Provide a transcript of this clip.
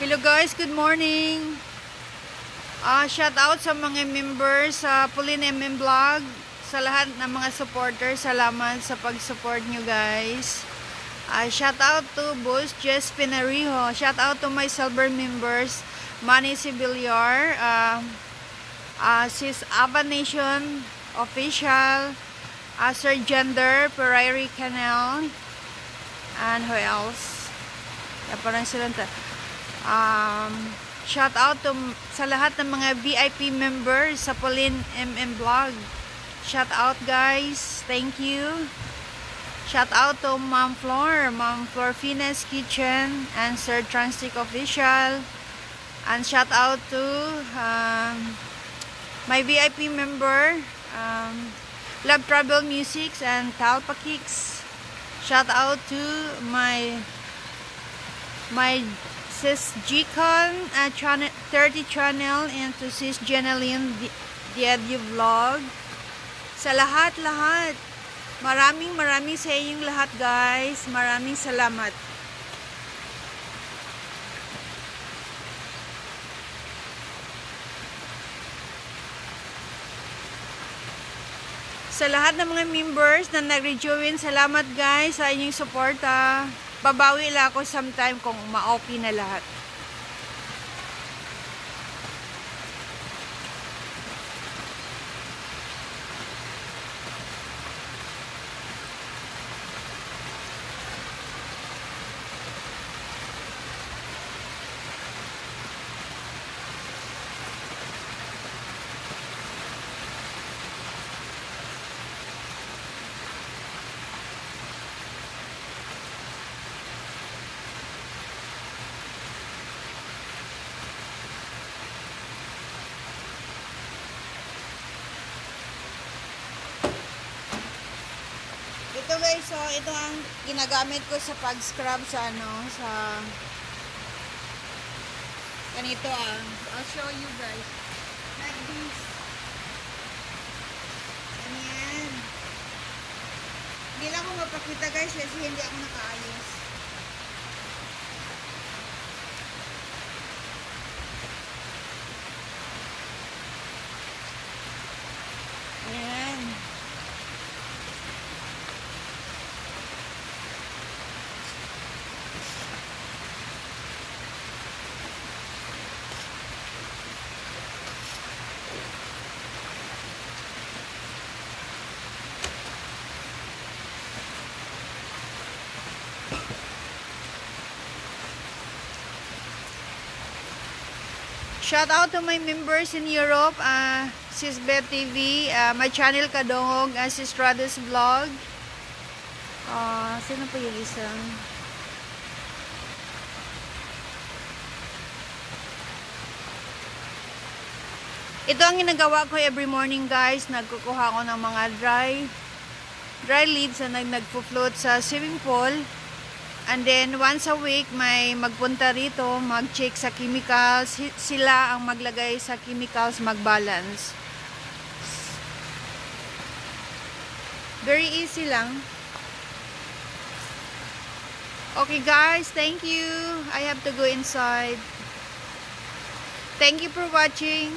Hello guys, good morning. Shout out sa mga members sa Pauline MM Vlog, sa lahat ng mga supporters. Salamat sa pag-support nyo guys. Shout out to Boss Jess Pinariho. Shout out to my silver members, Manny Sibiliar, Sis Ava Nation Official, Sir Gender, Ferrari Canal, and who else? Parang sila shout out to sa lahat ng mga VIP members sa Pauline MM Vlog. Shout out guys, thank you. Shout out to Ma'am Flor Fitness Kitchen, and Sir Transtick Official, and shout out to my VIP member, Love Travel Musics and Talpa Kicks. Shout out to my Sis Gcon 30 channel, and to Sis Jeneline Diadio Vlog. Sa lahat maraming sa inyong lahat guys, maraming salamat. Sa lahat ng mga members na nag-rejoin, salamat guys sa inyong suporta. Babawi lang ako sometime kung ma-okay na lahat. Ito guys, so ito ang ginagamit ko sa pag-scrub sa sa ganito I'll show you guys. Like this. Ganyan. Hindi lang ako mapakita guys kasi hindi ako nakaayos. Ayan. Shout out to my members in Europe, Sis Beth TV, my channel Kadongog, Sis Stratus Vlog. Sino pa yung isang? Ito ang ginagawa ko every morning guys. Nagkukuha ko ng mga dry leaves na nagpo-float sa swimming pool. And then, once a week, may magpunta rito, mag-check sa chemicals. Sila ang maglagay sa chemicals, mag-balance. Very easy lang. Okay guys, thank you. I have to go inside. Thank you for watching.